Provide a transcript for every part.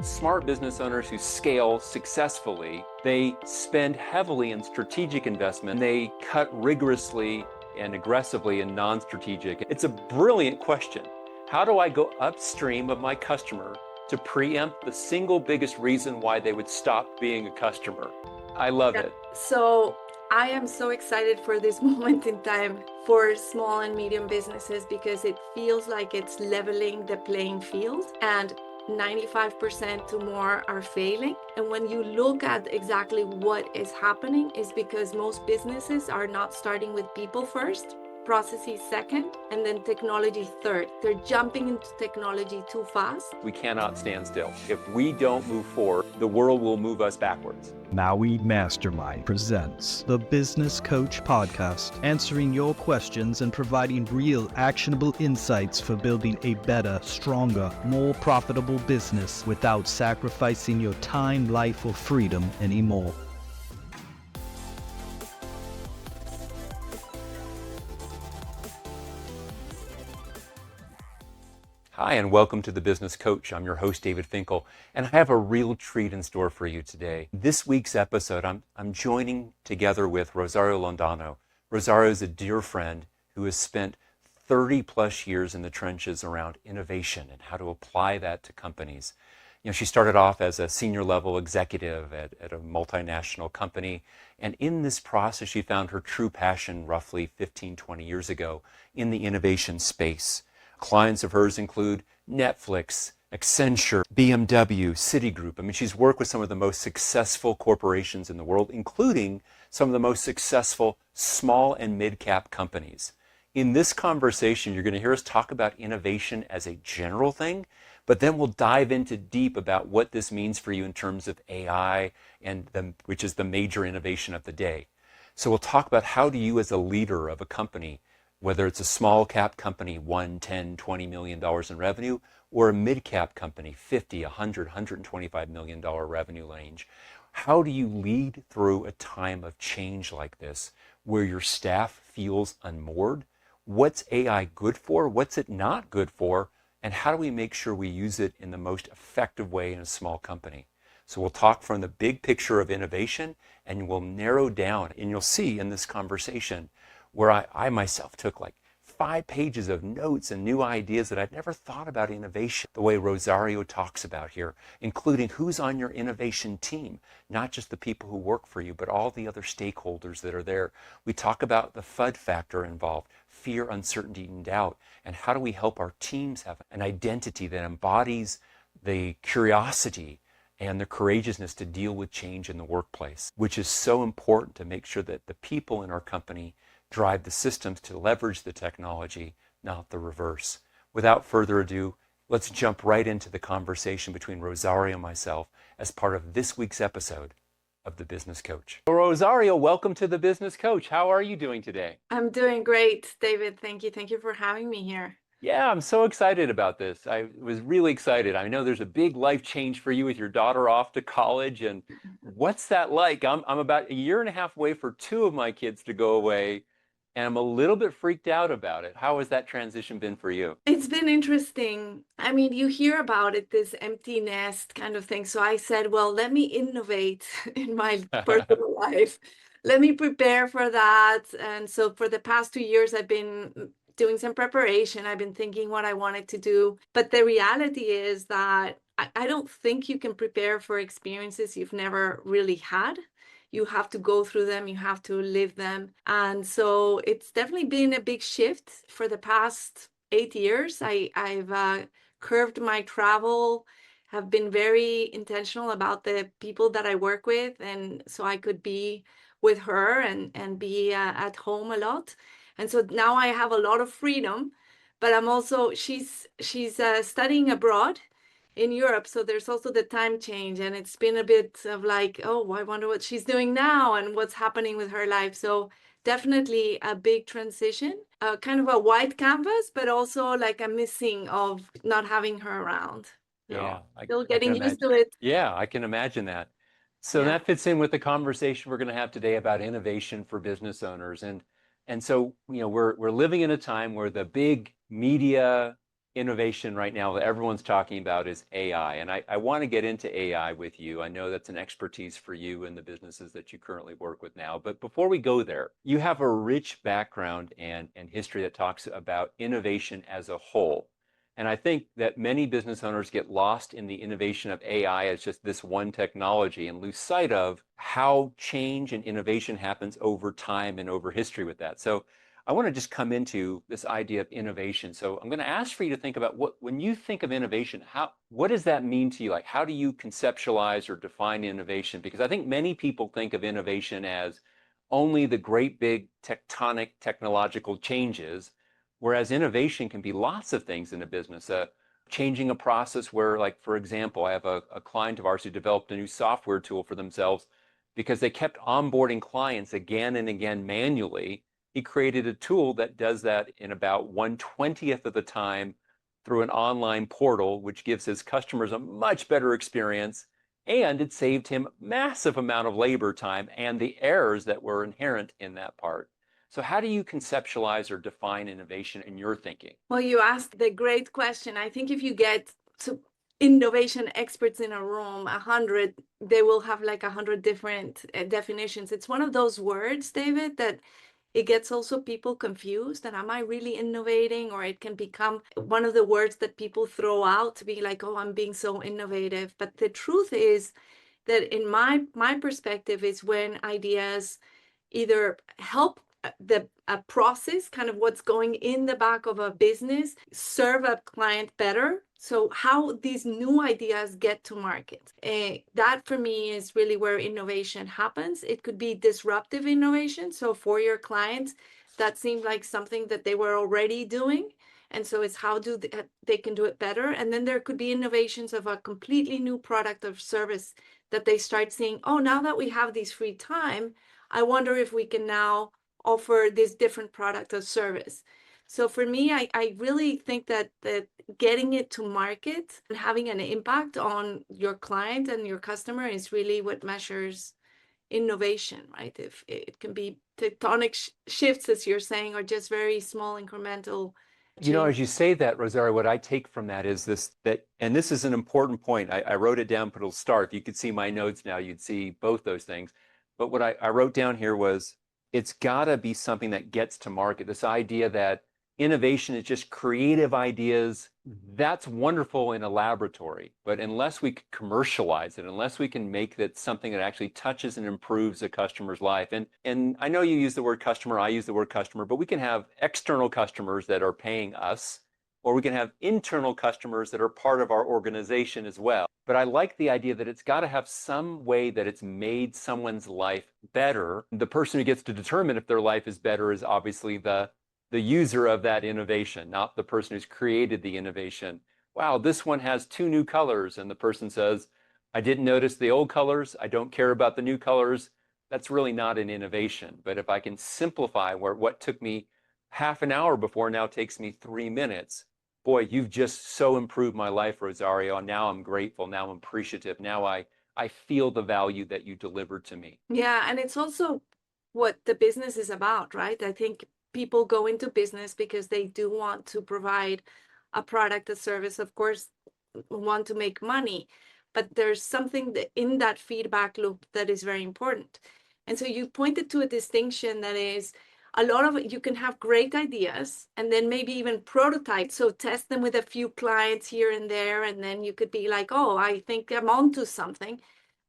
Smart business owners who scale successfully, they spend heavily in strategic investment. They cut rigorously and aggressively in non-strategic. It's a brilliant question. How do I go upstream of my customer to preempt the single biggest reason why they would stop being a customer? I love it. So I am so excited for this moment in time for small and medium businesses because it feels like it's leveling the playing field and 95% to more are failing. And when you look at exactly what is happening is because most businesses are not starting with people first, processes second, and then technology third. They're jumping into technology too fast. We cannot stand still. If we don't move forward, the world will move us backwards. Maui Mastermind presents the Business Coach Podcast, answering your questions and providing real actionable insights for building a better, stronger, more profitable business without sacrificing your time, life, or freedom anymore. Hi, and welcome to The Business Coach. I'm your host, David Finkel, and I have a real treat in store for you today. This week's episode, I'm joining together with Rosario Londono. Rosario is a dear friend who has spent 30 plus years in the trenches around innovation and how to apply that to companies. You know, she started off as a senior level executive at a multinational company, and in this process, she found her true passion roughly 15, 20 years ago in the innovation space. Clients of hers include Netflix, Accenture, BMW, Citigroup. I mean, she's worked with some of the most successful corporations in the world, including some of the most successful small and mid-cap companies. In this conversation, you're going to hear us talk about innovation as a general thing, but then we'll dive into deep about what this means for you in terms of AI, which is the major innovation of the day. So we'll talk about how do you as a leader of a company, whether it's a small cap company, $1, $10, $20 million in revenue, or a mid cap company, $50, $100, $125 million revenue range. How do you lead through a time of change like this where your staff feels unmoored? What's AI good for? What's it not good for? And how do we make sure we use it in the most effective way in a small company? So we'll talk from the big picture of innovation, and we'll narrow down, and you'll see in this conversation where I myself took like 5 pages of notes and new ideas that I'd never thought about innovation, the way Rosario talks about here, including who's on your innovation team, not just the people who work for you, but all the other stakeholders that are there. We talk about the FUD factor involved, fear, uncertainty, and doubt, and how do we help our teams have an identity that embodies the curiosity and the courageousness to deal with change in the workplace, which is so important to make sure that the people in our company drive the systems to leverage the technology, not the reverse. Without further ado, let's jump right into the conversation between Rosario and myself as part of this week's episode of The Business Coach. Rosario, welcome to The Business Coach. How are you doing today? I'm doing great, David. Thank you. Thank you for having me here. Yeah, I'm so excited about this. I was really excited. I know there's a big life change for you with your daughter off to college. And what's that like? I'm about a year and a half away for 2 of my kids to go away, and I'm a little bit freaked out about it. How has that transition been for you? It's been interesting. I mean, you hear about it, this empty nest kind of thing. So I said, well, let me innovate in my personal life. Let me prepare for that. And so for the past 2 years, I've been doing some preparation. I've been thinking what I wanted to do. But the reality is that I don't think you can prepare for experiences you've never really had. You have to go through them, you have to live them. And so it's definitely been a big shift for the past 8 years. I've curved my travel, have been very intentional about the people that I work with. And so I could be with her and be at home a lot. And so now I have a lot of freedom, but she's studying abroad in Europe. So there's also the time change, and it's been a bit of like, oh, I wonder what she's doing now and what's happening with her life. So definitely a big transition, kind of a white canvas, but also like a missing of not having her around. Yeah, So I still can getting used imagine. to it. Yeah, I can imagine that. So Yeah. that fits in with the conversation we're going to have today about innovation for business owners. And so, you know, we're living in a time where the big media, innovation right now that everyone's talking about is AI. And I want to get into AI with you. I know that's an expertise for you in the businesses that you currently work with now. But before we go there, you have a rich background and history that talks about innovation as a whole. And I think that many business owners get lost in the innovation of AI as just this one technology and lose sight of how change and innovation happens over time and over history with that. So I want to just come into this idea of innovation. So I'm going to ask for you to think about when you think of innovation, what does that mean to you? Like, how do you conceptualize or define innovation? Because I think many people think of innovation as only the great big tectonic technological changes, whereas innovation can be lots of things in a business. Changing a process where, like, for example, I have a client of ours who developed a new software tool for themselves because they kept onboarding clients again and again manually. He created a tool that does that in about 1/20th of the time through an online portal, which gives his customers a much better experience. And it saved him massive amount of labor time and the errors that were inherent in that part. So how do you conceptualize or define innovation in your thinking? Well, you asked the great question. I think if you get to innovation experts in a room, 100, they will have like 100 different definitions. It's one of those words, David, that it gets also people confused. And am I really innovating? Or it can become one of the words that people throw out to be like, oh, I'm being so innovative. But the truth is that in my perspective is when ideas either help a process, kind of what's going in the back of a business, serve a client better. So how these new ideas get to market. That for me is really where innovation happens. It could be disruptive innovation. So for your clients, that seemed like something that they were already doing. And so it's how they can do it better. And then there could be innovations of a completely new product or service that they start seeing, oh, now that we have this free time, I wonder if we can now offer this different product or service. So for me, I really think that getting it to market and having an impact on your client and your customer is really what measures innovation, right? If it can be tectonic shifts, as you're saying, or just very small incremental You know, change. as you say that, Rosario, what I take from that is and this is an important point. I wrote it down, but it'll start. If you could see my notes now, you'd see both those things. But what I wrote down here was it's got to be something that gets to market. This idea that innovation is just creative ideas, that's wonderful in a laboratory. But unless we can commercialize it, unless we can make that something that actually touches and improves a customer's life. And I know you use the word customer, I use the word customer, but we can have external customers that are paying us, or we can have internal customers that are part of our organization as well. But I like the idea that it's got to have some way that it's made someone's life better. The person who gets to determine if their life is better is obviously the user of that innovation, not the person who's created the innovation. Wow, this one has 2 new colors. And the person says, I didn't notice the old colors. I don't care about the new colors. That's really not an innovation. But if I can simplify where what took me half an hour before now takes me 3 minutes, boy, you've just so improved my life, Rosario. And now I'm grateful. Now I'm appreciative. Now I feel the value that you delivered to me. Yeah, and it's also what the business is about, right? I think people go into business because they do want to provide a product, a service, of course, want to make money, but there's something that in that feedback loop that is very important. And so you pointed to a distinction that is a lot of it, you can have great ideas and then maybe even prototypes. So test them with a few clients here and there. And then you could be like, oh, I think I'm onto something.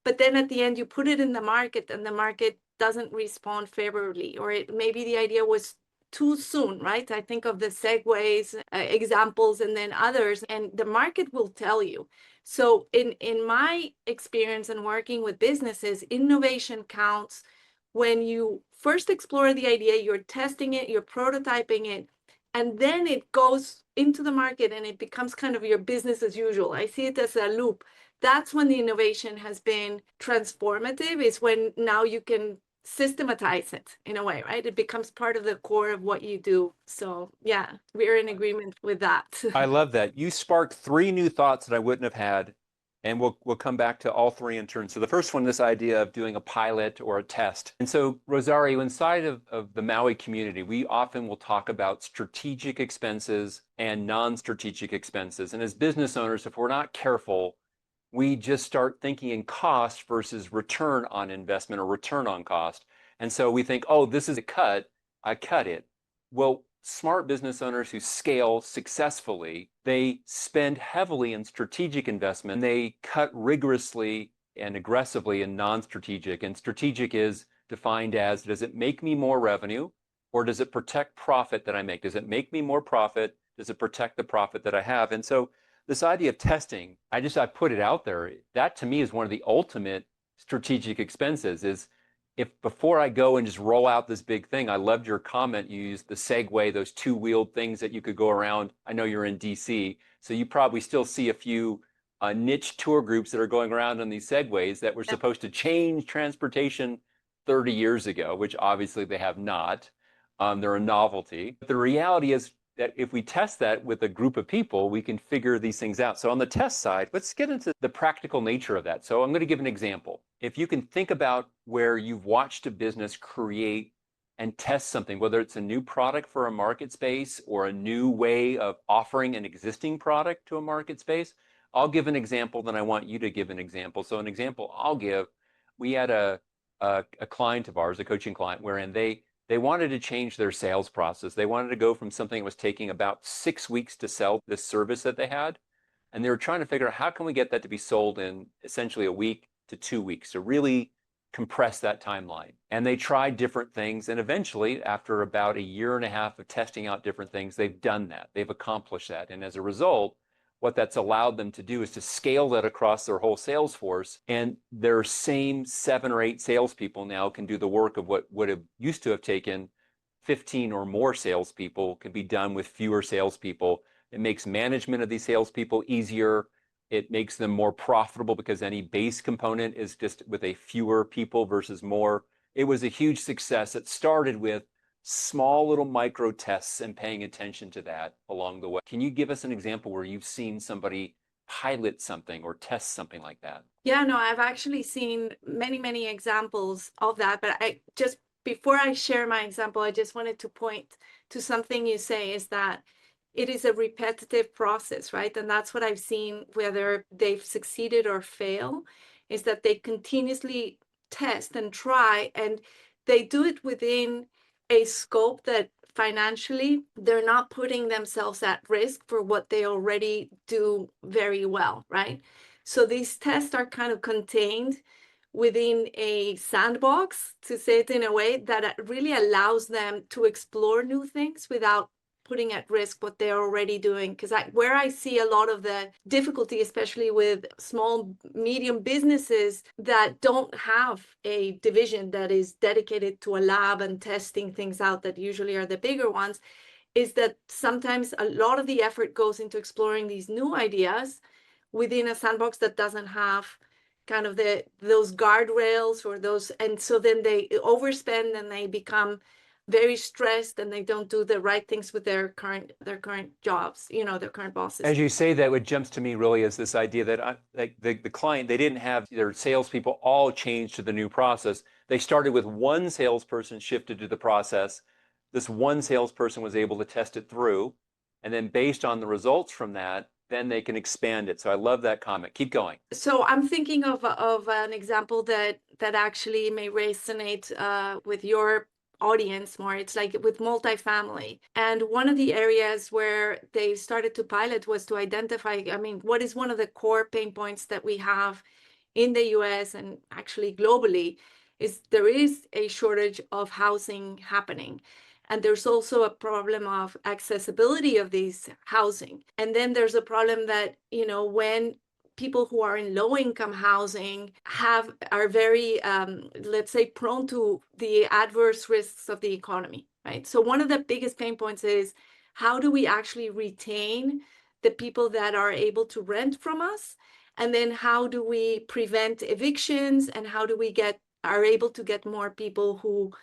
But then at the end, you put it in the market and the market doesn't respond favorably, or maybe the idea was too soon, right? I think of the segues examples and then others, and the market will tell you. So in my experience and working with businesses, innovation counts when you first explore the idea, you're testing it, you're prototyping it, and then it goes into the market and it becomes kind of your business as usual. I see it as a loop. That's when the innovation has been transformative, is when now you can systematize it in a way, right? It becomes part of the core of what you do. So yeah, we're in agreement with that. I love that. You sparked 3 new thoughts that I wouldn't have had. And we'll come back to all three in turn. So the first one, this idea of doing a pilot or a test. And so Rosario, inside of the Maui community, we often will talk about strategic expenses and non-strategic expenses. And as business owners, if we're not careful, we just start thinking in cost versus return on investment or return on cost. And so we think, oh, this is a cut, I cut it. Well, smart business owners who scale successfully, they spend heavily in strategic investment. They cut rigorously and aggressively in non-strategic. And strategic is defined as, does it make me more revenue or does it protect profit that I make? Does it make me more profit? Does it protect the profit that I have? And so this idea of testing, I put it out there. That to me is one of the ultimate strategic expenses is if before I go and just roll out this big thing, I loved your comment. You used the Segway, those two-wheeled things that you could go around. I know you're in DC, so you probably still see a few niche tour groups that are going around on these Segways that were supposed to change transportation 30 years ago, which obviously they have not. They're a novelty. But the reality is that if we test that with a group of people, we can figure these things out. So on the test side, let's get into the practical nature of that. So I'm going to give an example. If you can think about where you've watched a business create and test something, whether it's a new product for a market space or a new way of offering an existing product to a market space, I'll give an example, then I want you to give an example. So an example I'll give, we had a client of ours, a coaching client, wherein they wanted to change their sales process. They wanted to go from something that was taking about 6 weeks to sell this service that they had. And they were trying to figure out how can we get that to be sold in essentially a week to 2 weeks to really compress that timeline. And they tried different things. And eventually, after about a year and a half of testing out different things, they've done that. They've accomplished that. And as a result, what that's allowed them to do is to scale that across their whole sales force. And their same 7 or 8 salespeople now can do the work of what would have used to have taken 15 or more salespeople, can be done with fewer salespeople. It makes management of these salespeople easier. It makes them more profitable because any base component is just with a fewer people versus more. It was a huge success. It started with small little micro tests and paying attention to that along the way. Can you give us an example where you've seen somebody pilot something or test something like that? Yeah, no, I've actually seen many examples of that. But before I share my example, I just wanted to point to something you say is that it is a repetitive process, right? And that's what I've seen, whether they've succeeded or fail, is that they continuously test and try, and they do it within a scope that financially they're not putting themselves at risk for what they already do very well, right? So these tests are kind of contained within a sandbox, to say it in a way that really allows them to explore new things without putting at risk what they're already doing. Because where I see a lot of the difficulty, especially with small, medium businesses that don't have a division that is dedicated to a lab and testing things out, that usually are the bigger ones, is that sometimes a lot of the effort goes into exploring these new ideas within a sandbox that doesn't have kind of those guardrails or those, and so then they overspend and they become very stressed and they don't do the right things with their current jobs, their current bosses. As you say that, what jumps to me really is this idea that the client, they didn't have their salespeople all change to the new process. They started with one salesperson shifted to the process. This one salesperson was able to test it through. And then based on the results from that, then they can expand it. So I love that comment. Keep going. So I'm thinking of an example that actually may resonate with your audience more. It's like with multifamily. And one of the areas where they started to pilot was to identify, what is one of the core pain points that we have in the US and actually globally is there is a shortage of housing happening. And there's also a problem of accessibility of these housing. And then there's a problem that, when people who are in low-income housing are very, let's say, prone to the adverse risks of the economy, right? So one of the biggest pain points is how do we actually retain the people that are able to rent from us? And then how do we prevent evictions? And how do we are able to get more people who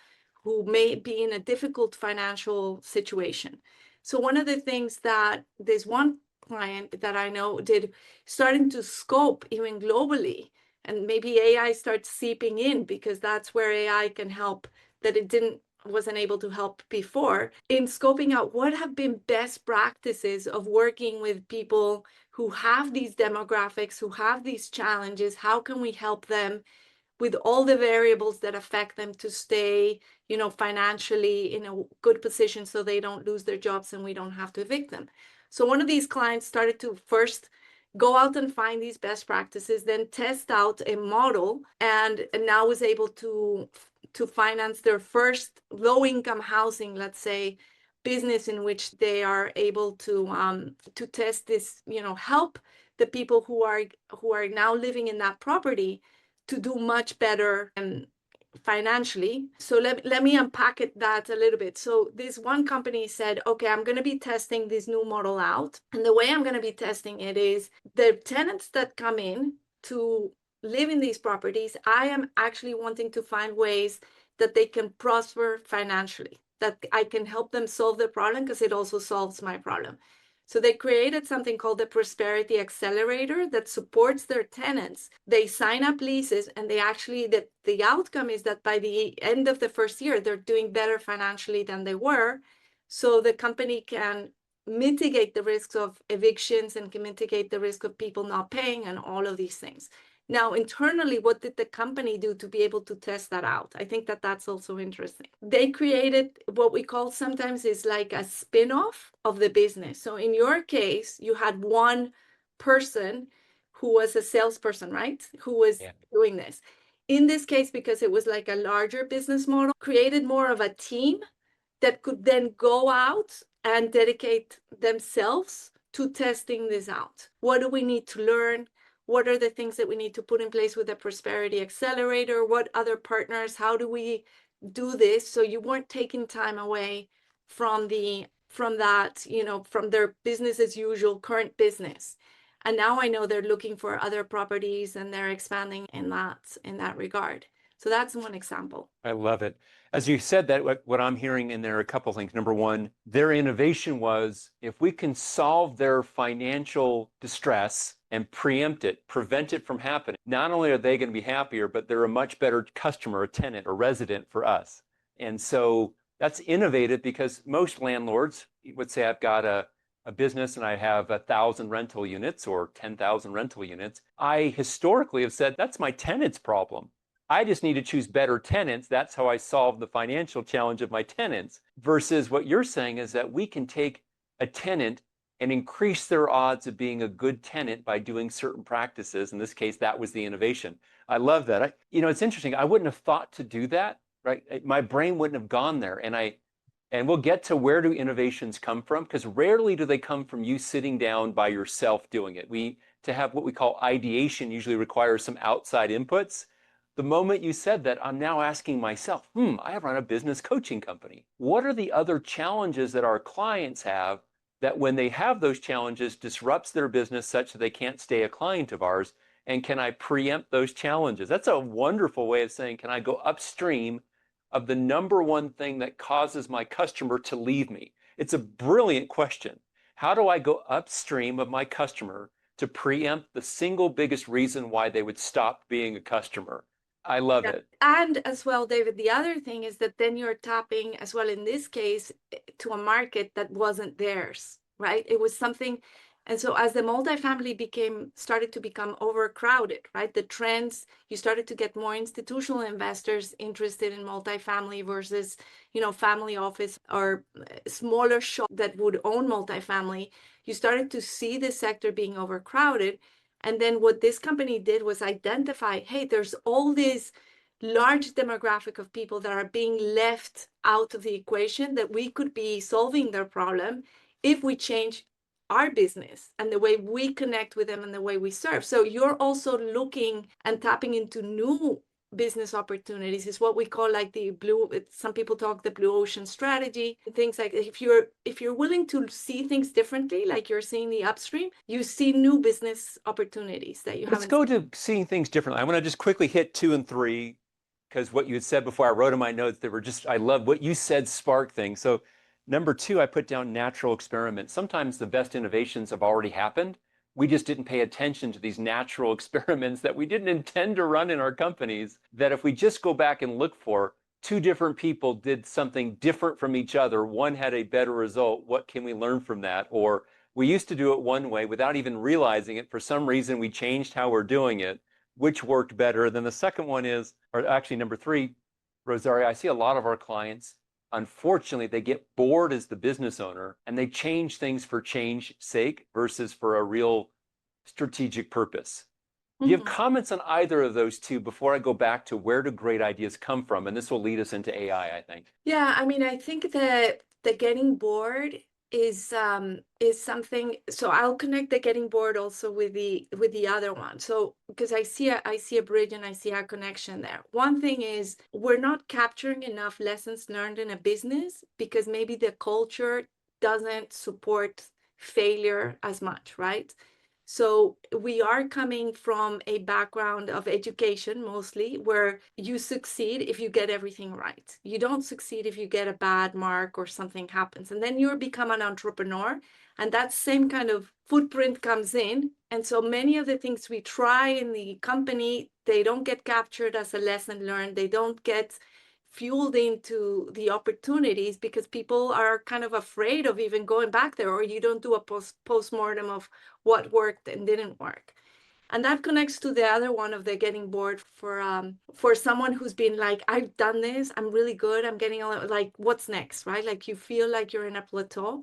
may be in a difficult financial situation? So one of the things that this one client that I know did, starting to scope even globally. And maybe AI starts seeping in because that's where AI can help that it wasn't able to help before, in scoping out what have been best practices of working with people who have these demographics, who have these challenges. How can we help them with all the variables that affect them to stay, financially in a good position so they don't lose their jobs and we don't have to evict them. So one of these clients started to first go out and find these best practices, then test out a model, and now was able to finance their first low-income housing, let's say, business in which they are able to test this, help the people who are now living in that property to do much better financially. So let me unpack that a little bit. So this one company said, okay, I'm going to be testing this new model out. And the way I'm going to be testing it is the tenants that come in to live in these properties, I am actually wanting to find ways that they can prosper financially, that I can help them solve the problem because it also solves my problem. So they created something called the Prosperity Accelerator that supports their tenants. They sign up leases, and they actually, the outcome is that by the end of the first year, they're doing better financially than they were. So the company can mitigate the risks of evictions and can mitigate the risk of people not paying and all of these things. Now, internally, what did the company do to be able to test that out? I think that that's also interesting. They created what we call sometimes is like a spin-off of the business. So in your case, you had one person who was a salesperson, right? Who was doing this. In this case, because it was like a larger business model, created more of a team that could then go out and dedicate themselves to testing this out. What do we need to learn? What are the things that we need to put in place with the Prosperity Accelerator? What other partners? How do we do this? So you weren't taking time away from that, from their business as usual current business. And now I know they're looking for other properties and they're expanding in that regard. So that's one example. I love it. As you said that, what I'm hearing in there are a couple of things. Number one, their innovation was if we can solve their financial distress and preempt it, prevent it from happening, not only are they going to be happier, but they're a much better customer, a tenant, or resident for us. And so that's innovative because most landlords would say, I've got a business and I have 1,000 rental units or 10,000 rental units. I historically have said, that's my tenant's problem. I just need to choose better tenants. That's how I solve the financial challenge of my tenants. Versus what you're saying is that we can take a tenant and increase their odds of being a good tenant by doing certain practices. In this case, that was the innovation. I love that. It's interesting. I wouldn't have thought to do that, right? My brain wouldn't have gone there. And we'll get to where do innovations come from, because rarely do they come from you sitting down by yourself doing it. To have what we call ideation usually requires some outside inputs. The moment you said that, I'm now asking myself, I run a business coaching company. What are the other challenges that our clients have that when they have those challenges disrupts their business such that they can't stay a client of ours? And can I preempt those challenges? That's a wonderful way of saying, can I go upstream of the number one thing that causes my customer to leave me? It's a brilliant question. How do I go upstream of my customer to preempt the single biggest reason why they would stop being a customer? I love it. And as well, David, the other thing is that then you're tapping as well, in this case, to a market that wasn't theirs, right? It was something. And so as the multifamily started to become overcrowded, right? The trends, you started to get more institutional investors interested in multifamily versus, family office or smaller shop that would own multifamily. You started to see the sector being overcrowded. And then what this company did was identify, hey, there's all this large demographic of people that are being left out of the equation, that we could be solving their problem if we change our business and the way we connect with them and the way we serve. So you're also looking and tapping into new business opportunities, is what we call like some people talk the blue ocean strategy, things like if you're willing to see things differently, like you're seeing the upstream, you see new business opportunities that you haven't Let's go to seeing things differently. I want to just quickly hit 2 and 3, because what you had said before, I wrote in my notes, I love what you said, spark things. So Number two, I put down natural experiments. Sometimes the best innovations have already happened. We just didn't pay attention to these natural experiments that we didn't intend to run in our companies, that if we just go back and look for, two different people did something different from each other, one had a better result, what can we learn from that? Or we used to do it one way without even realizing it. For some reason, we changed how we're doing it, which worked better. Then the second one is, or actually number three, Rosario, I see a lot of our clients, unfortunately, they get bored as the business owner and they change things for change sake versus for a real strategic purpose. Do you have comments on either of those two before I go back to where do great ideas come from? And this will lead us into AI, I think. Yeah, I mean, I think that the getting bored is something. So I'll connect the getting bored also with the other one. So because I see a bridge and I see a connection there. One thing is we're not capturing enough lessons learned in a business because maybe the culture doesn't support failure as much, right? So we are coming from a background of education mostly where you succeed if you get everything right. You don't succeed if you get a bad mark or something happens. And then you become an entrepreneur and that same kind of footprint comes in. And so many of the things we try in the company, they don't get captured as a lesson learned. They don't get fueled into the opportunities because people are kind of afraid of even going back there, or you don't do a post-mortem of what worked and didn't work. And that connects to the other one of the getting bored for someone who's been like, I've done this, I'm really good, I'm getting like, what's next, right? Like you feel like you're in a plateau.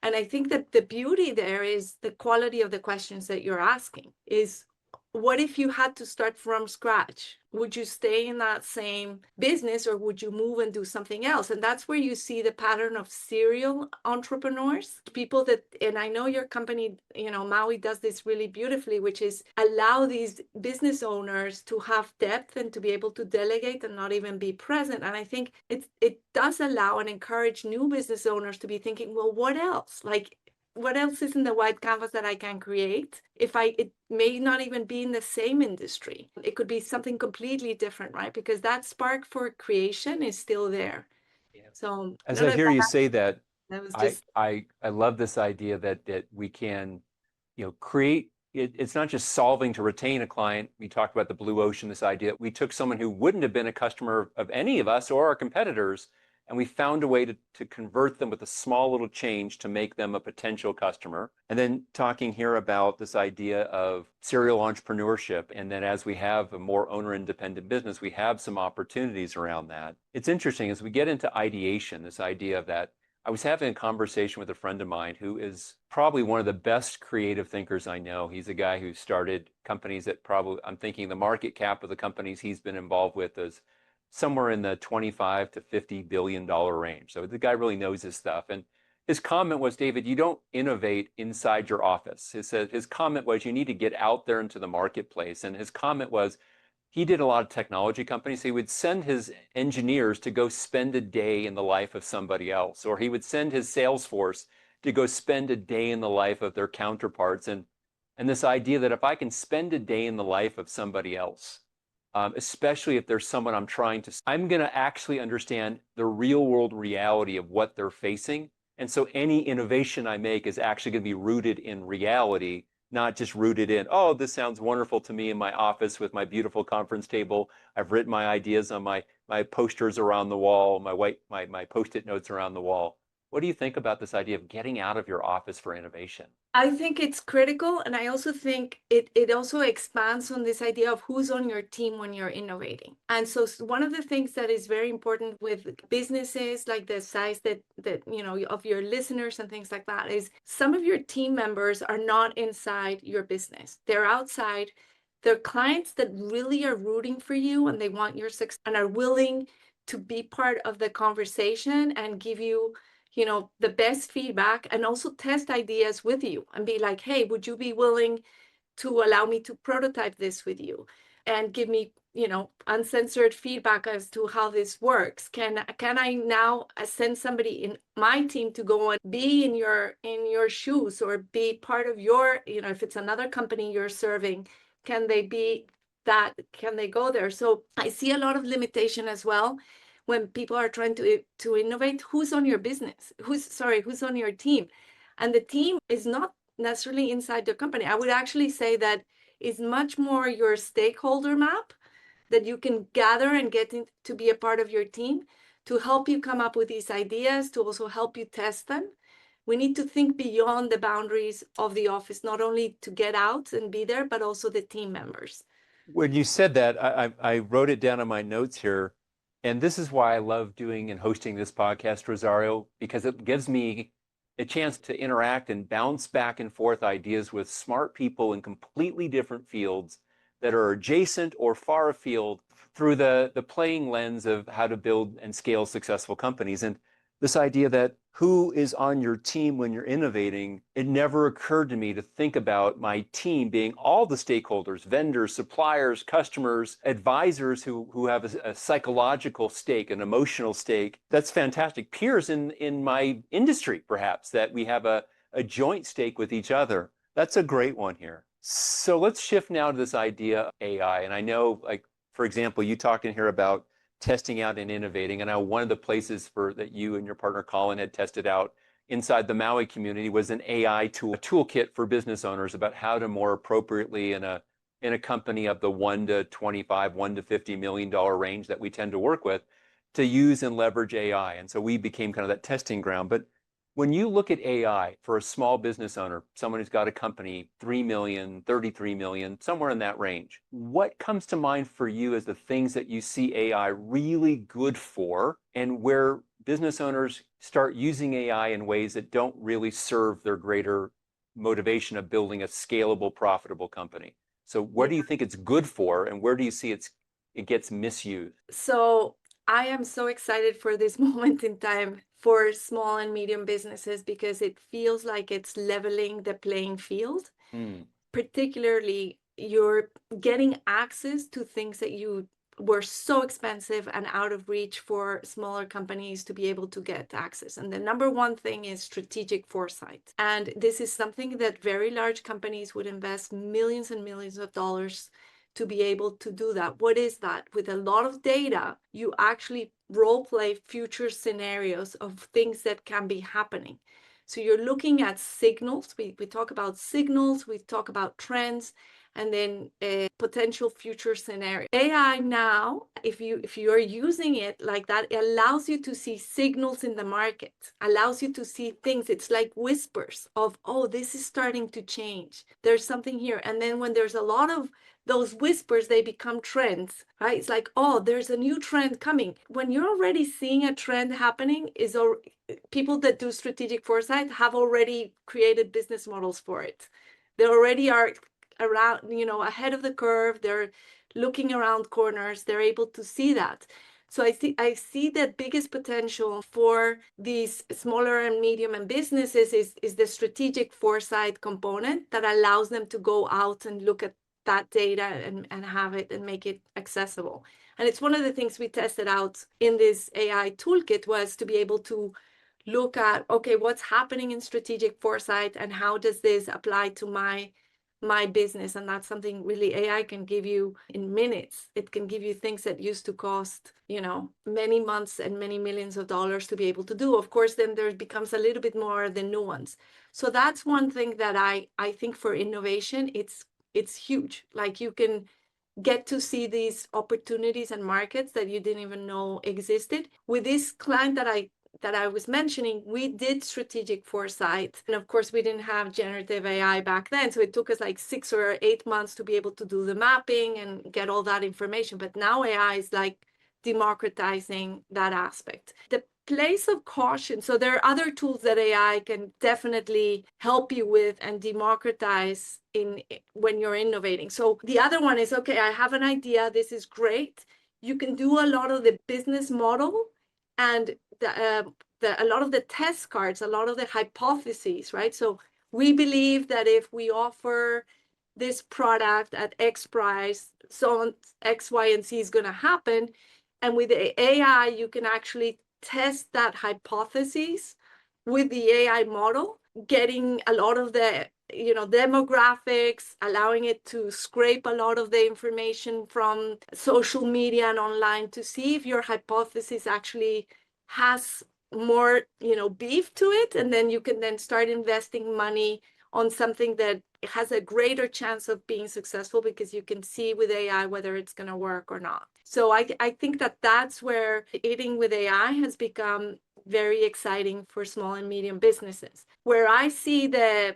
And I think that the beauty there is the quality of the questions that you're asking is, what if you had to start from scratch? Would you stay in that same business or would you move and do something else? And that's where you see the pattern of serial entrepreneurs, people that, and I know your company, Maui does this really beautifully, which is allow these business owners to have depth and to be able to delegate and not even be present. And I think it does allow and encourage new business owners to be thinking, well, what else? Like, what else is in the white canvas that I can create? It may not even be in the same industry. It could be something completely different, right? Because that spark for creation is still there. Yeah. So as I hear you say that, that was just I love this idea that we can, create. It's not just solving to retain a client. We talked about the blue ocean, this idea. We took someone who wouldn't have been a customer of any of us or our competitors, and we found a way to convert them with a small little change to make them a potential customer. And then talking here about this idea of serial entrepreneurship. And then as we have a more owner-independent business, we have some opportunities around that. It's interesting as we get into ideation, this idea of that. I was having a conversation with a friend of mine who is probably one of the best creative thinkers I know. He's a guy who started companies that probably, I'm thinking the market cap of the companies he's been involved with is somewhere in the 25 to $50 billion range. So the guy really knows his stuff. And his comment was, David, you don't innovate inside your office. His comment was, you need to get out there into the marketplace. And his comment was, he did a lot of technology companies. He would send his engineers to go spend a day in the life of somebody else, or he would send his sales force to go spend a day in the life of their counterparts. And this idea that if I can spend a day in the life of somebody else, especially if there's someone I'm going to actually understand the real world reality of what they're facing. And so any innovation I make is actually going to be rooted in reality, not just rooted in, oh, this sounds wonderful to me in my office with my beautiful conference table. I've written my ideas on my posters around the wall, my Post-it notes around the wall. What do you think about this idea of getting out of your office for innovation? I think it's critical. And I also think it also expands on this idea of who's on your team when you're innovating. And so one of the things that is very important with businesses like the size that of your listeners and things like that is some of your team members are not inside your business. They're outside. They're clients that really are rooting for you and they want your success and are willing to be part of the conversation and give you the best feedback and also test ideas with you and be like, hey, would you be willing to allow me to prototype this with you and give me, uncensored feedback as to how this works? Can I now send somebody in my team to go and be in your shoes or be part of your, if it's another company you're serving, can they go there? So I see a lot of limitation as well when people are trying to innovate, who's on your business? Who's on your team? And the team is not necessarily inside the company. I would actually say that is much more your stakeholder map that you can gather and get to be a part of your team to help you come up with these ideas, to also help you test them. We need to think beyond the boundaries of the office, not only to get out and be there, but also the team members. When you said that, I wrote it down in my notes here. And this is why I love doing and hosting this podcast, Rosario, because it gives me a chance to interact and bounce back and forth ideas with smart people in completely different fields that are adjacent or far afield through the playing lens of how to build and scale successful companies. And this idea that who is on your team when you're innovating, it never occurred to me to think about my team being all the stakeholders, vendors, suppliers, customers, advisors who have a psychological stake, an emotional stake. That's fantastic. Peers in my industry, perhaps, that we have a joint stake with each other. That's a great one here. So let's shift now to this idea of AI. And I know, like, for example, you talked in here about testing out and innovating. And I know one of the places that you and your partner Colin had tested out inside the Maui community was an AI tool, a toolkit for business owners about how to more appropriately in a company of the 1 to 25, $1 to $50 million range that we tend to work with, to use and leverage AI. And so we became kind of that testing ground. But when you look at AI for a small business owner, someone who's got a company, 3 million, 33 million, somewhere in that range, what comes to mind for you as the things that you see AI really good for, and where business owners start using AI in ways that don't really serve their greater motivation of building a scalable, profitable company? So what do you think it's good for, and where do you see it gets misused? So I am so excited for this moment in time for small and medium businesses, because it feels like it's leveling the playing field. Particularly, you're getting access to things that you were so expensive and out of reach for smaller companies to be able to get access. And the number one thing is strategic foresight. And this is something that very large companies would invest millions and millions of dollars to be able to do that. What is that? With a lot of data, you actually role play future scenarios of things that can be happening. So you're looking at signals. We talk about signals, we talk about trends, and then a potential future scenario. AI now, if you are using it like that, it allows you to see signals in the market, allows you to see things. It's like whispers of, oh, this is starting to change. There's something here. And then when there's a lot of those whispers, they become trends, right? It's like, oh, there's a new trend coming. When you're already seeing a trend happening, people that do strategic foresight have already created business models for it. They already are around, ahead of the curve. They're looking around corners. They're able to see that. So I see the biggest potential for these smaller and medium and businesses is the strategic foresight component that allows them to go out and look at that data and have it and make it accessible. And it's one of the things we tested out in this AI toolkit, was to be able to look at, okay, what's happening in strategic foresight and how does this apply to my business? And that's something really AI can give you in minutes. It can give you things that used to cost, many months and many millions of dollars to be able to do. Of course, then there becomes a little bit more the nuance. So that's one thing that I think for innovation, it's huge. Like, you can get to see these opportunities and markets that you didn't even know existed. With this client that I was mentioning, we did strategic foresight. And of course, we didn't have generative AI back then. So it took us like 6 or 8 months to be able to do the mapping and get all that information. But now AI is like democratizing that aspect. The place of caution. So there are other tools that AI can definitely help you with and democratize when you're innovating. So the other one is, okay, I have an idea. This is great. You can do a lot of the business model and a lot of the test cards, a lot of the hypotheses, right? So we believe that if we offer this product at X price, so on, X, Y, and Z is going to happen. And with the AI, you can actually test that hypothesis with the AI model, getting a lot of the demographics, allowing it to scrape a lot of the information from social media and online to see if your hypothesis actually has more, beef to it. And then you can then start investing money on something that has a greater chance of being successful, because you can see with AI whether it's going to work or not. So I think that's where eating with AI has become very exciting for small and medium businesses. Where I see the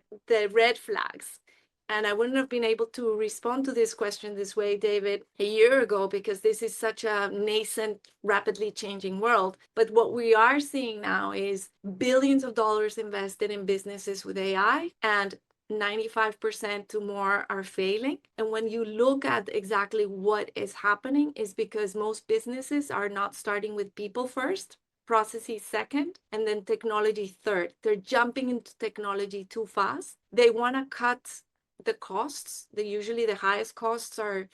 red flags, and I wouldn't have been able to respond to this question this way, David, a year ago, because this is such a nascent, rapidly changing world. But what we are seeing now is billions of dollars invested in businesses with AI, and 95% to more are failing. And when you look at exactly what is happening, is because most businesses are not starting with people first, processes second, and then technology third. They're jumping into technology too fast. They want to cut the costs. Usually the highest costs are,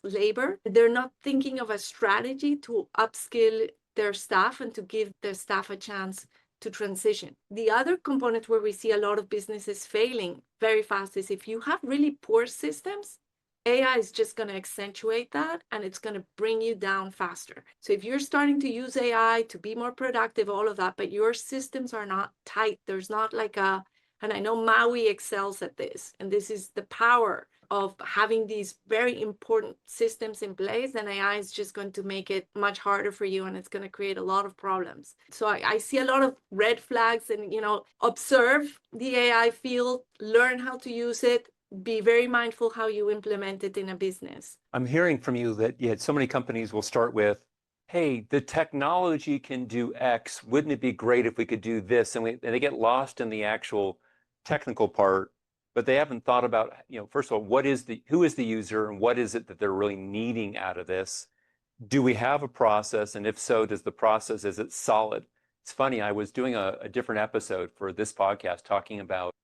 labor. They're not thinking of a strategy to upskill their staff and to give their staff a chance to transition. The other component where we see a lot of businesses failing very fast is if you have really poor systems, AI is just going to accentuate that, and it's going to bring you down faster. So if you're starting to use AI to be more productive, all of that, but your systems are not tight, there's not like and I know Maui excels at this, and this is the power of having these very important systems in place, then AI is just going to make it much harder for you, and it's going to create a lot of problems. So I see a lot of red flags, and, observe the AI field, learn how to use it, be very mindful how you implement it in a business. I'm hearing from you that so many companies will start with, hey, the technology can do X. Wouldn't it be great if we could do this? And they get lost in the actual technical part, but they haven't thought about, first of all, who is the user, and what is it that they're really needing out of this? Do we have a process? And if so, is it solid? It's funny, I was doing a different episode for this podcast talking about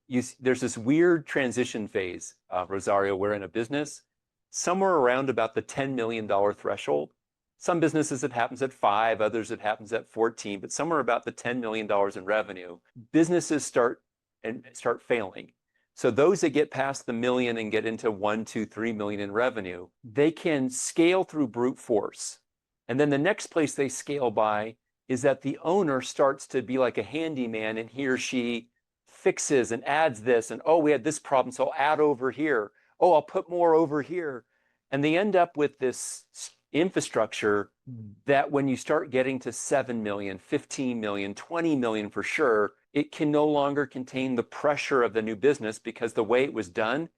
there's this weird transition phase, Rosario, where in a business, somewhere around about the $10 million threshold, some businesses it happens at 5, others it happens at 14, but somewhere about the $10 million in revenue, businesses start failing. So those that get past the million and get into 1, 2, 3 million in revenue, they can scale through brute force. And then the next place they scale by is that the owner starts to be like a handyman, and he or she fixes and adds this, and oh, we had this problem, so I'll add over here. Oh, I'll put more over here. And they end up with this infrastructure that when you start getting to 7 million, 15 million, 20 million for sure, it can no longer contain the pressure of the new business, because the way it was done,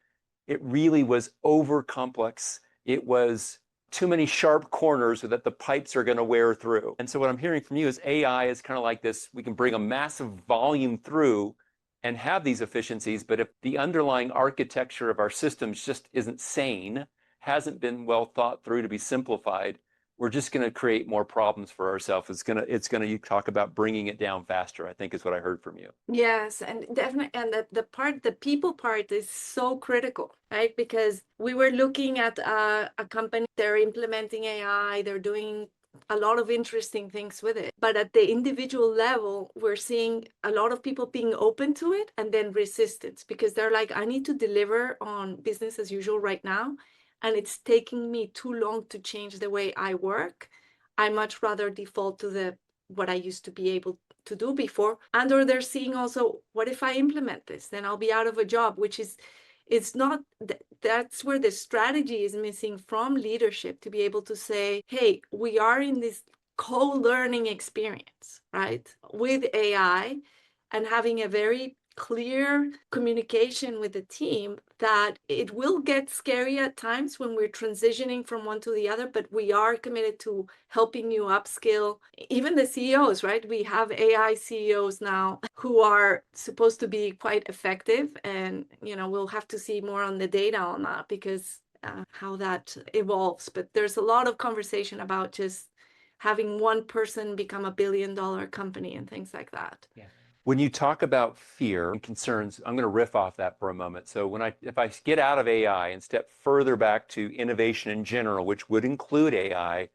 it really was over complex. It was too many sharp corners so that the pipes are going to wear through. And so what I'm hearing from you is AI is kind of like this. We can bring a massive volume through and have these efficiencies, but if the underlying architecture of our systems just isn't sane, hasn't been well thought through to be simplified, we're just going to create more problems for ourselves. You talk about bringing it down faster, I think is what I heard from you. Yes, and definitely, and the people part is so critical, right? Because we were looking at a company, they're implementing AI, they're doing a lot of interesting things with it. But at the individual level, we're seeing a lot of people being open to it and then resistance, because they're like, I need to deliver on business as usual right now, and it's taking me too long to change the way I work. I much rather default to what I used to be able to do before. And or they're seeing also, what if I implement this? Then I'll be out of a job, which is, it's not, that's where the strategy is missing from leadership, to be able to say, hey, we are in this co-learning experience, right, with AI, and having a very clear communication with the team that it will get scary at times when we're transitioning from one to the other, but we are committed to helping you upskill. Even the CEOs, right? We have AI CEOs now who are supposed to be quite effective, and we'll have to see more on the data on that, because how that evolves. But there's a lot of conversation about just having one person become $1 billion company and things like that. Yeah. When you talk about fear and concerns, I'm going to riff off that for a moment. So if I get out of AI and step further back to innovation in general, which would include AI,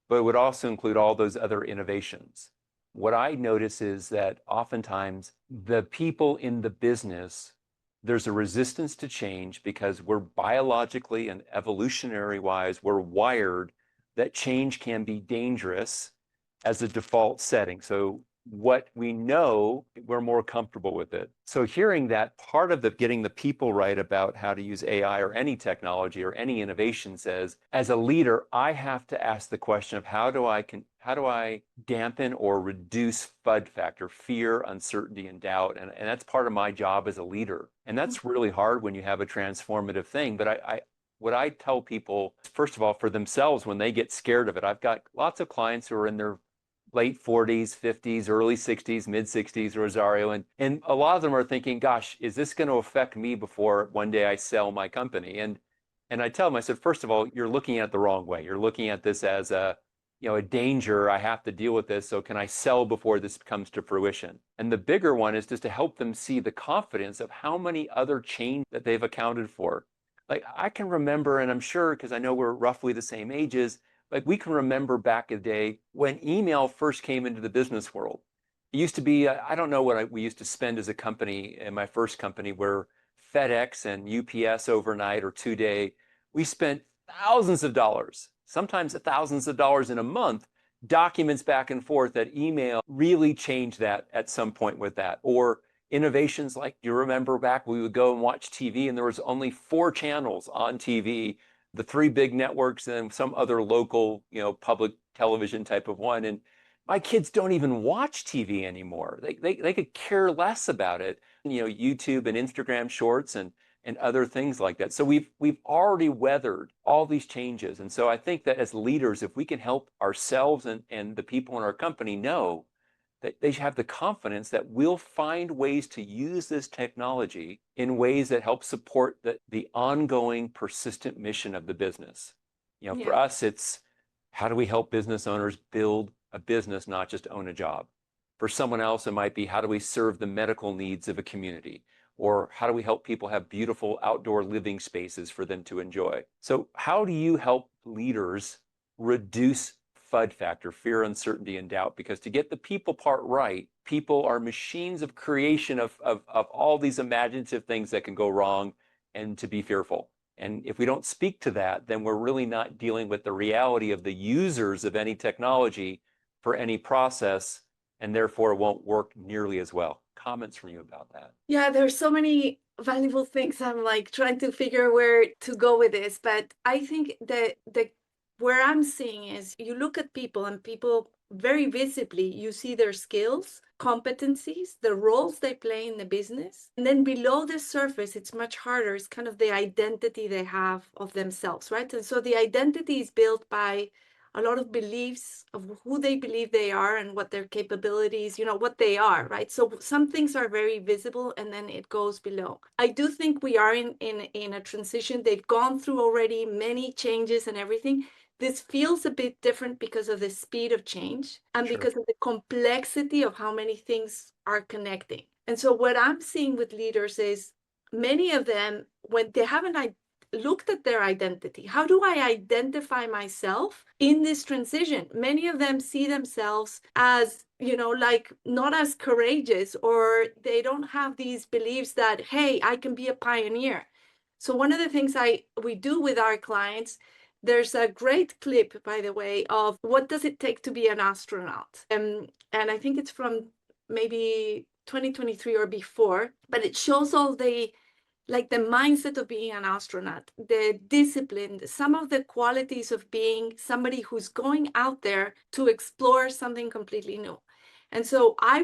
but it would also include all those other innovations. what I notice is that oftentimes the people in the business, there's a resistance to change because we're biologically and evolutionary wise, we're wired that change can be dangerous as a default setting. So what we know, we're more comfortable with it. So hearing that, part of the getting the people right about how to use AI or any technology or any innovation says, as a leader, I have to ask the question of how do I dampen or reduce FUD factor, fear, uncertainty, and doubt? And that's part of my job as a leader. And that's really hard when you have a transformative thing. But what I tell people, first of all, for themselves, when they get scared of it, I've got lots of clients who are in their late 40s, 50s, early 60s, mid 60s, Rosario. And a lot of them are thinking, gosh, is this going to affect me before one day I sell my company? And I tell them, I said, first of all, you're looking at it the wrong way. You're looking at this as a danger. I have to deal with this. So can I sell before this comes to fruition? And the bigger one is just to help them see the confidence of how many other changes that they've accounted for. Like I can remember, and I'm sure because I know we're roughly the same ages, like we can remember back in the day when email first came into the business world. It used to be, I don't know what we used to spend as a company in my first company where FedEx and UPS overnight or 2 day, we spent thousands of dollars, sometimes thousands of dollars in a month, documents back and forth. That email really changed that at some point with that. Or innovations like, you remember back, we would go and watch TV and there was only 4 channels on TV, the 3 big networks and some other local, public television type of one. And my kids don't even watch TV anymore. They could care less about it. YouTube and Instagram shorts and other things like that. So we've already weathered all these changes. And so I think that as leaders, if we can help ourselves and the people in our company know that they have the confidence that we'll find ways to use this technology in ways that help support the ongoing persistent mission of the business. For us, it's how do we help business owners build a business, not just own a job? For someone else, it might be how do we serve the medical needs of a community? Or how do we help people have beautiful outdoor living spaces for them to enjoy? So how do you help leaders reduce FUD factor, fear, uncertainty, and doubt? Because to get the people part right, people are machines of creation of all these imaginative things that can go wrong and to be fearful. And if we don't speak to that, then we're really not dealing with the reality of the users of any technology for any process, and therefore it won't work nearly as well. Comments from you about that? Yeah, there's so many valuable things. I'm like trying to figure where to go with this, but I think that where I'm seeing is you look at people and people very visibly, you see their skills, competencies, the roles they play in the business. And then below the surface, it's much harder. It's kind of the identity they have of themselves, right? And so the identity is built by a lot of beliefs of who they believe they are and what their capabilities, what they are, right? So some things are very visible and then it goes below. I do think we are in a transition. They've gone through already many changes and everything. This feels a bit different because of the speed of change and Sure. because of the complexity of how many things are connecting. And so what I'm seeing with leaders is many of them, when they haven't looked at their identity, how do I identify myself in this transition? Many of them see themselves as, like not as courageous, or they don't have these beliefs that, hey, I can be a pioneer. So one of the things we do with our clients, there's a great clip, by the way, of what does it take to be an astronaut. And I think it's from maybe 2023 or before, but it shows all the mindset of being an astronaut, the discipline, some of the qualities of being somebody who's going out there to explore something completely new. And so I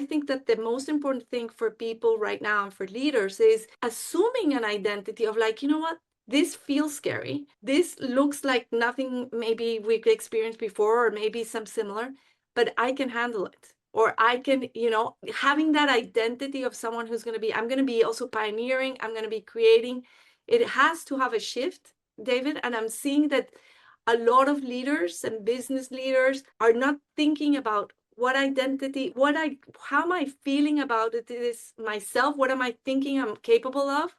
think that the most important thing for people right now and for leaders is assuming an identity of like, you know what? This feels scary. This looks like nothing maybe we've experienced before, or maybe some similar, but I can handle it. Or I can, having that identity of someone who's I'm going to be also pioneering, I'm going to be creating. It has to have a shift, David. And I'm seeing that a lot of leaders and business leaders are not thinking about what identity, how am I feeling about it is myself? What am I thinking I'm capable of?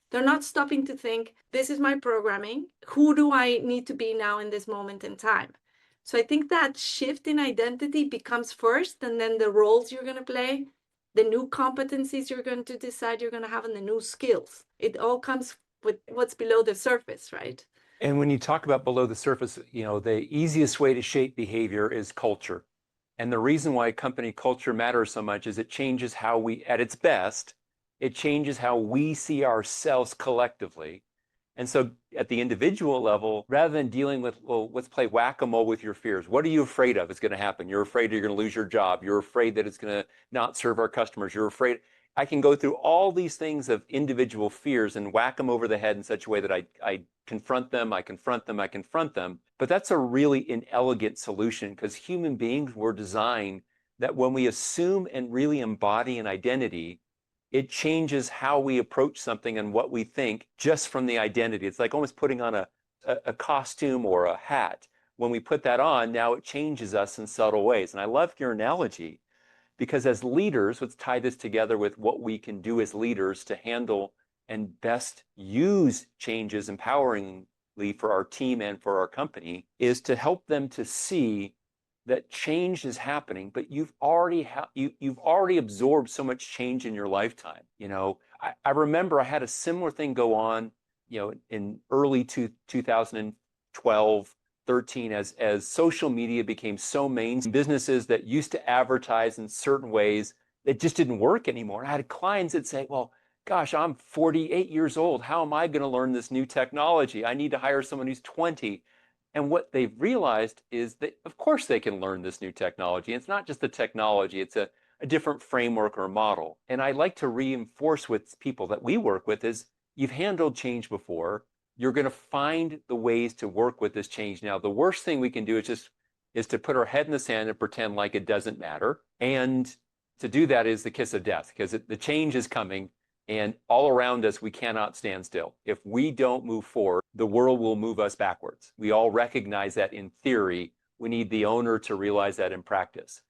They're not stopping to think, this is my programming. Who do I need to be now in this moment in time? So I think that shift in identity becomes first, and then the roles you're going to play, the new competencies you're going to decide you're going to have, and the new skills. It all comes with what's below the surface, right? And when you talk about below the surface, the easiest way to shape behavior is culture. And the reason why company culture matters so much is it changes how we, at its best, it changes how we see ourselves collectively. And so at the individual level, rather than dealing with, well, let's play whack-a-mole with your fears. What are you afraid of is going to happen? You're afraid you're going to lose your job. You're afraid that it's going to not serve our customers. You're afraid. I can go through all these things of individual fears and whack them over the head in such a way that I confront them, I confront them, I confront them. But that's a really inelegant solution because human beings were designed that when we assume and really embody an identity, it changes how we approach something and what we think just from the identity. It's like almost putting on a costume or a hat. When we put that on, now it changes us in subtle ways. And I love your analogy because as leaders, let's tie this together with what we can do as leaders to handle and best use changes empoweringly for our team and for our company is to help them to see that change is happening, but you've already absorbed so much change in your lifetime. I remember I had a similar thing go on, in early 2012, 13, as social media became so mainstream. Businesses that used to advertise in certain ways, it just didn't work anymore. I had clients that say, well, gosh, I'm 48 years old. How am I going to learn this new technology? I need to hire someone who's 20. And what they've realized is that, of course, they can learn this new technology. It's not just the technology, it's a different framework or model. And I like to reinforce with people that we work with is you've handled change before. You're going to find the ways to work with this change. Now, the worst thing we can do is to put our head in the sand and pretend like it doesn't matter. And to do that is the kiss of death because the change is coming. And all around us, we cannot stand still. If we don't move forward, the world will move us backwards. We all recognize that in theory. We need the owner to realize that in practice.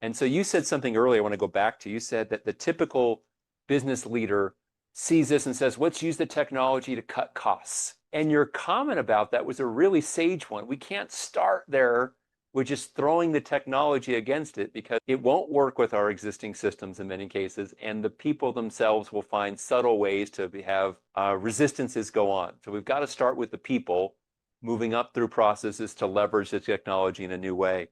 And so you said something earlier I want to go back to. You said that the typical business leader sees this and says, let's use the technology to cut costs. And your comment about that was a really sage one. We can't start there with just throwing the technology against it because it won't work with our existing systems in many cases. And the people themselves will find subtle ways to have resistances go on. So we've got to start with the people moving up through processes to leverage the technology in a new way.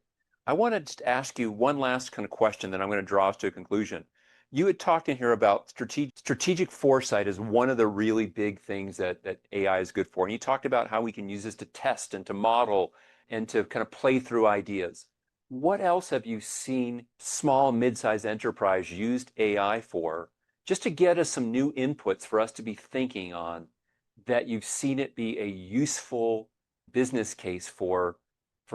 I wanted to ask you one last kind of question that I'm going to draw us to a conclusion. You had talked in here about strategic foresight as one of the really big things that AI is good for. And you talked about how we can use this to test and to model and to kind of play through ideas. What else have you seen small and mid-sized enterprise used AI for, just to get us some new inputs for us to be thinking on that you've seen it be a useful business case for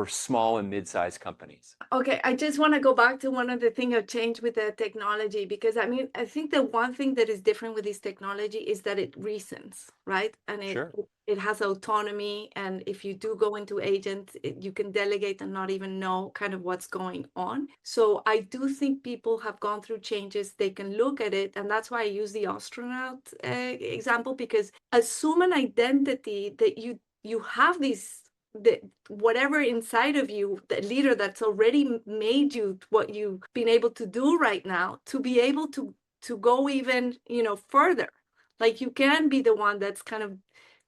small and mid-sized companies? Okay, I just want to go back to one of the things I've changed with the technology, because I think the one thing that is different with this technology is that it reasons, right? And Sure. it has autonomy. And if you do go into agents, you can delegate and not even know kind of what's going on. So I do think people have gone through changes. They can look at it. And that's why I use the astronaut example, because assume an identity that you have these, whatever inside of you, the leader that's already made you what you've been able to do right now, to be able to go even further. Like you can be the one that's kind of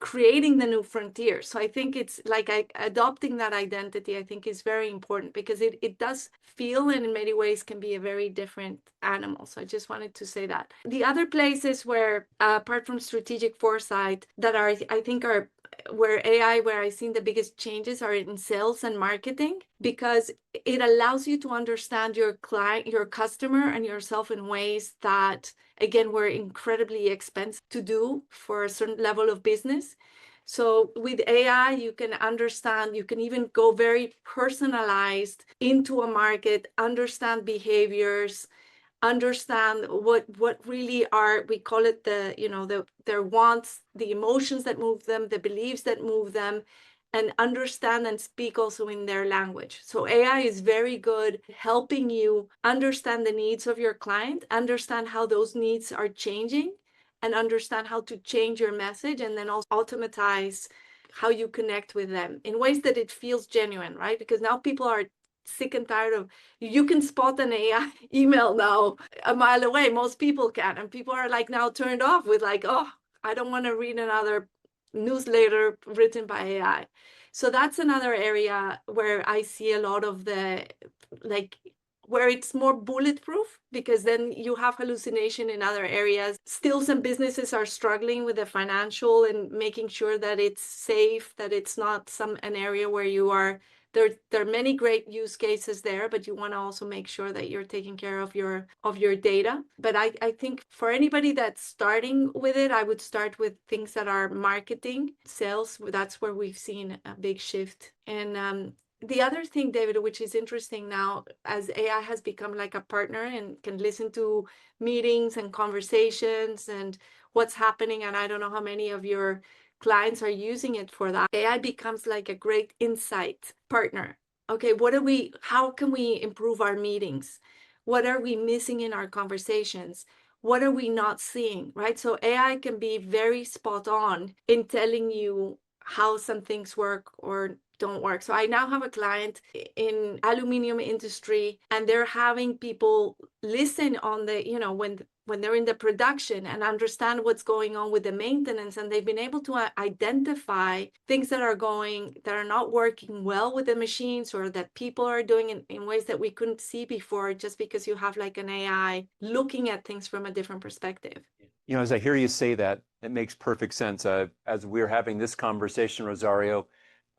creating the new frontier. So I think it's like adopting that identity, I think is very important, because it does feel, and in many ways can be a very different animal. So I just wanted to say that. The other places where, apart from strategic foresight, that I think are where I've seen the biggest changes are in sales and marketing, because it allows you to understand your client, your customer, and yourself in ways that, again, were incredibly expensive to do for a certain level of business. So with AI, you can understand, you can even go very personalized into a market, understand behaviors, understand what really are, we call it their wants, the emotions that move them, the beliefs that move them, and understand and speak also in their language. So AI is very good helping you understand the needs of your client, understand how those needs are changing, and understand how to change your message, and then also automatize how you connect with them in ways that it feels genuine, right? Because now people are sick and tired of, you can spot an AI email now a mile away. Most people can. And people are like now turned off with like, oh, I don't want to read another newsletter written by AI. So that's another area where I see a lot of the, like, where it's more bulletproof, because then you have hallucination in other areas. Still, some businesses are struggling with the financial and making sure that it's safe, that it's not an area where you are, there are many great use cases there, but you want to also make sure that you're taking care of your data. But I think for anybody that's starting with it, I would start with things that are marketing, sales. That's where we've seen a big shift. And the other thing, David, which is interesting now, as AI has become like a partner and can listen to meetings and conversations and what's happening, and I don't know how many of your clients are using it for that. AI becomes like a great insight partner. Okay, how can we improve our meetings? What are we missing in our conversations? What are we not seeing, right? So AI can be very spot on in telling you how some things work or don't work. So I now have a client in aluminum industry, and they're having people listen on the, when they're in the production and understand what's going on with the maintenance. And they've been able to identify things that are not working well with the machines, or that people are doing in ways that we couldn't see before, just because you have like an AI looking at things from a different perspective. As I hear you say that, it makes perfect sense. As we're having this conversation, Rosario,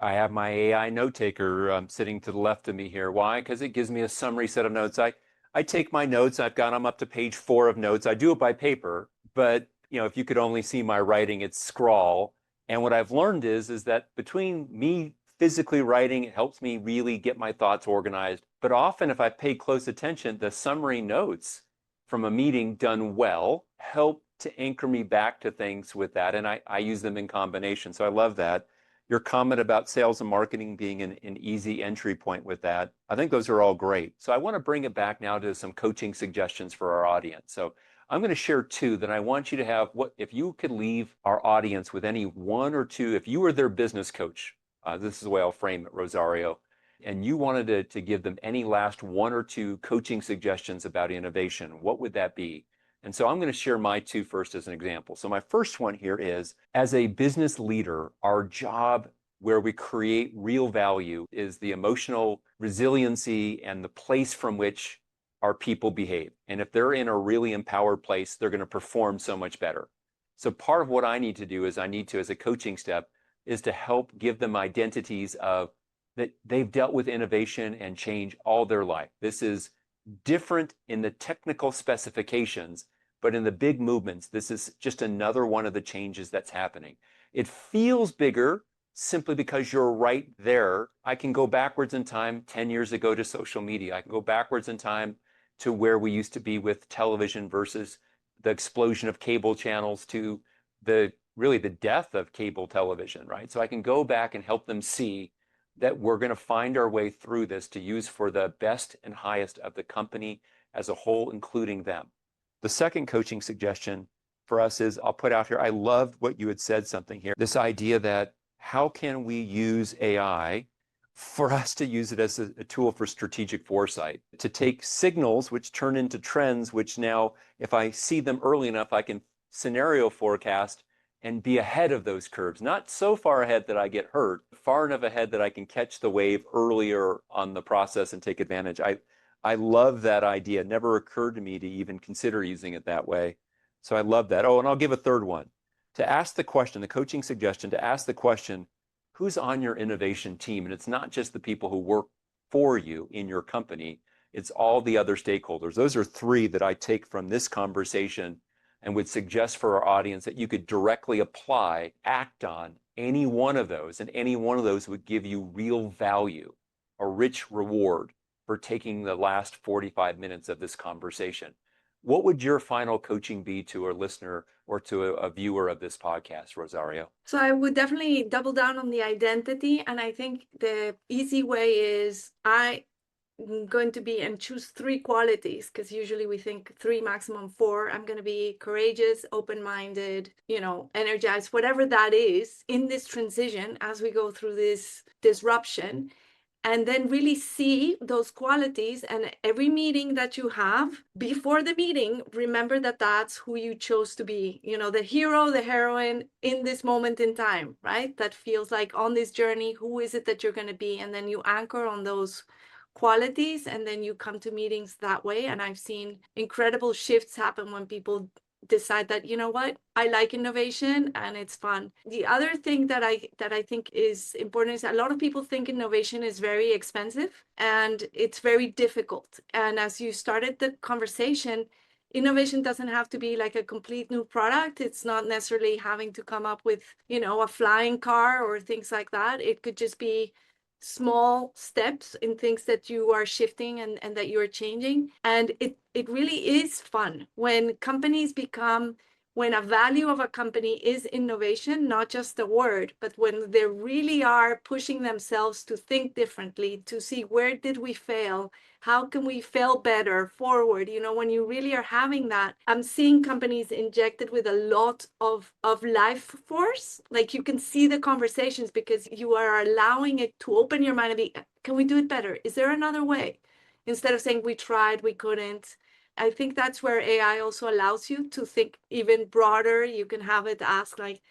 I have my AI note taker sitting to the left of me here. Why? Because it gives me a summary set of notes. I take my notes. I've got them up to page 4 of notes. I do it by paper, but if you could only see my writing, it's scrawl. And what I've learned is that between me physically writing, it helps me really get my thoughts organized. But often, if I pay close attention, the summary notes from a meeting done well help to anchor me back to things with that. And I use them in combination. So I love that. Your comment about sales and marketing being an easy entry point with that, I think those are all great. So I want to bring it back now to some coaching suggestions for our audience. So I'm going to share 2 that I want you to have. If you could leave our audience with any 1 or 2, if you were their business coach, this is the way I'll frame it, Rosario, and you wanted to give them any last 1 or 2 coaching suggestions about innovation, what would that be? And so I'm going to share my 2 first as an example. So my first one here is, as a business leader, our job where we create real value is the emotional resiliency and the place from which our people behave. And if they're in a really empowered place, they're going to perform so much better. So part of what I need to do is as a coaching step, is to help give them identities of that they've dealt with innovation and change all their life. This is different in the technical specifications, but in the big movements, this is just another one of the changes that's happening. It feels bigger simply because you're right there. I can go backwards in time 10 years ago to social media. I can go backwards in time to where we used to be with television versus the explosion of cable channels to really the death of cable television, right? So I can go back and help them see that we're going to find our way through this to use for the best and highest of the company as a whole, including them. The second coaching suggestion for us is, I'll put out here, I loved what you had said something here, this idea that how can we use AI for us to use it as a tool for strategic foresight, to take signals which turn into trends, which now, if I see them early enough, I can scenario forecast and be ahead of those curves, not so far ahead that I get hurt, far enough ahead that I can catch the wave earlier on the process and take advantage. I love that idea. It never occurred to me to even consider using it that way. So I love that. Oh, and I'll give a third one. To ask the question, the coaching suggestion, to ask the question, who's on your innovation team? And it's not just the people who work for you in your company, it's all the other stakeholders. Those are 3 that I take from this conversation and would suggest for our audience that you could directly apply, act on any one of those, and any one of those would give you real value, a rich reward for taking the last 45 minutes of this conversation. What would your final coaching be to a listener or to a viewer of this podcast, Rosario? So I would definitely double down on the identity. And I think the easy way is going to be and choose 3 qualities, because usually we think 3, maximum 4. I'm going to be courageous, open-minded, energized, whatever that is in this transition as we go through this disruption. And then really see those qualities, and every meeting that you have, before the meeting, remember that that's who you chose to be, the hero, the heroine in this moment in time, right? That feels like on this journey, who is it that you're going to be? And then you anchor on those qualities, and then you come to meetings that way. And I've seen incredible shifts happen when people decide that, what, I like innovation and it's fun. The other thing that I think is important is a lot of people think innovation is very expensive and it's very difficult. And as you started the conversation, innovation doesn't have to be like a complete new product. It's not necessarily having to come up with, a flying car or things like that. It could just be small steps in things that you are shifting and that you're changing. And it really is fun when companies become, when a value of a company is innovation, not just a word, but when they really are pushing themselves to think differently, to see where did we fail, how can we fail better forward. When you really are having that, I'm seeing companies injected with a lot of life force. Like you can see the conversations because you are allowing it to open your mind and be, can we do it better? Is there another way? Instead of saying we tried, we couldn't. I think that's where AI also allows you to think even broader. You can have it ask like,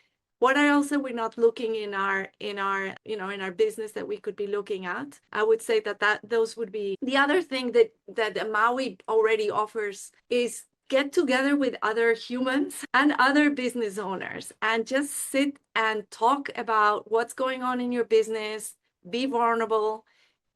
what else are we not looking in our in our business that we could be looking at? I would say that those would be the other thing that Maui already offers is get together with other humans and other business owners and just sit and talk about what's going on in your business, be vulnerable,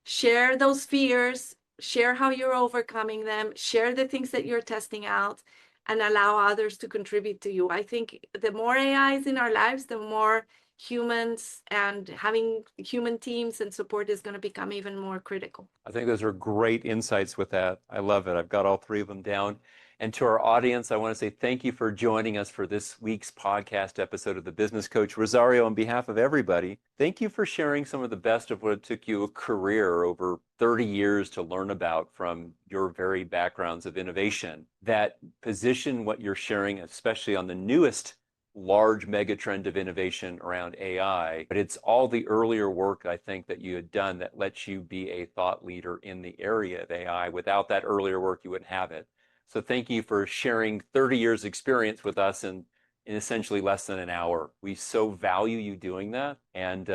share those fears, share how you're overcoming them, share the things that you're testing out, and allow others to contribute to you. I think the more AI is in our lives, the more humans and having human teams and support is going to become even more critical. I think those are great insights with that. I love it. I've got all 3 of them down. And to our audience, I want to say thank you for joining us for this week's podcast episode of The Business Coach. Rosario, on behalf of everybody, thank you for sharing some of the best of what it took you a career over 30 years to learn about from your very backgrounds of innovation that position what you're sharing, especially on the newest large mega trend of innovation around AI, but it's all the earlier work I think that you had done that lets you be a thought leader in the area of AI. Without that earlier work, you wouldn't have it. So thank you for sharing 30 years experience with us in essentially less than an hour. We so value you doing that. And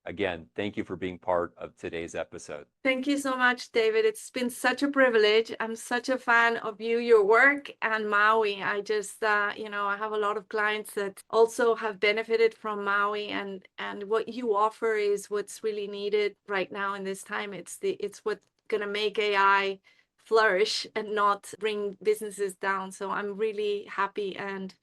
again, thank you for being part of today's episode. Thank you so much, David. It's been such a privilege. I'm such a fan of you, your work, and Maui. I just, I have a lot of clients that also have benefited from Maui, and what you offer is what's really needed right now in this time. It's what's gonna make AI flourish and not bring businesses down. So I'm really happy and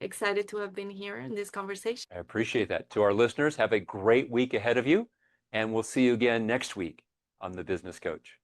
excited to have been here in this conversation. I appreciate that. To our listeners, have a great week ahead of you, and we'll see you again next week on The Business Coach.